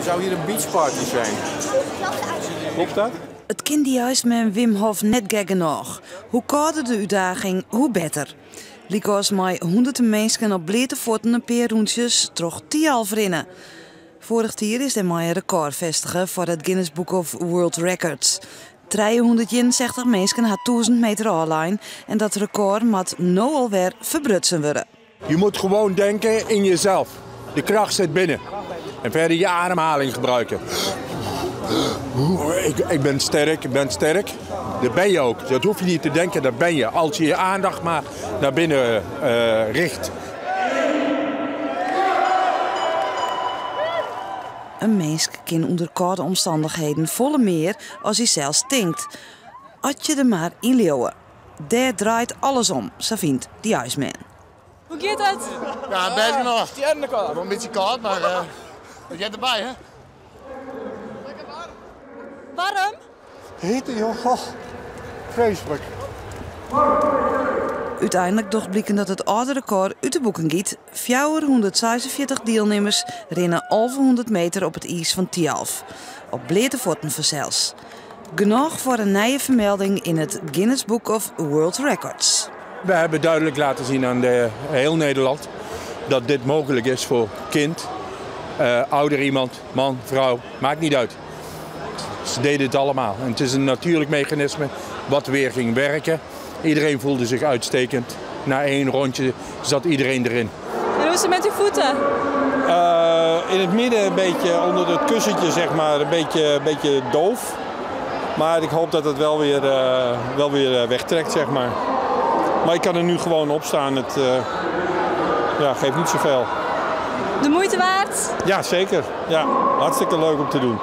zou hier een beachparty zijn. Klopt dat? Het kind juist met Wim Hof net gek genoeg. Hoe kouder de uitdaging, hoe beter. Likos mij honderden mensen op blete voeten een paar rondjes terug Tialf rennen. Vorig jaar is hij mij een record vestigen voor het Guinness Book of World Records. 361 mensen had 1000 meter online en dat record moet nu alweer verbrutsen worden. Je moet gewoon denken in jezelf. De kracht zit binnen. En verder je ademhaling gebruiken. Ik ben sterk, ik ben sterk. Dat ben je ook. Dat hoef je niet te denken, dat ben je. Als je je aandacht maar naar binnen richt. Een mens kan onder koude omstandigheden volle meer als hij zelfs stinkt. Als je er maar in leeuwen. Daar draait alles om, zo vindt die huisman. Hoe gaat het? Ja, een beetje nog. Nog een beetje koud, maar wat jij erbij, hè? Warm? Hitte, joh. Oh, vreselijk. Uiteindelijk toch blijken dat het oude record uit de boeken gaat. 446 deelnemers rennen 1100 meter op het ijs van Tialf. Op blete voeten vanzelfs. Genoeg voor een nieuwe vermelding in het Guinness Book of World Records. We hebben duidelijk laten zien aan heel Nederland dat dit mogelijk is voor kind, ouder iemand, man, vrouw, maakt niet uit. Ze deden het allemaal. En het is een natuurlijk mechanisme wat weer ging werken. Iedereen voelde zich uitstekend. Na 1 rondje zat iedereen erin. En hoe is het met uw voeten? In het midden een beetje onder het kussentje, zeg maar, een beetje doof. Maar ik hoop dat het wel weer wegtrekt, zeg maar. Maar ik kan er nu gewoon op staan. Het geeft niet zoveel. De moeite waard? Ja, zeker. Ja, hartstikke leuk om te doen.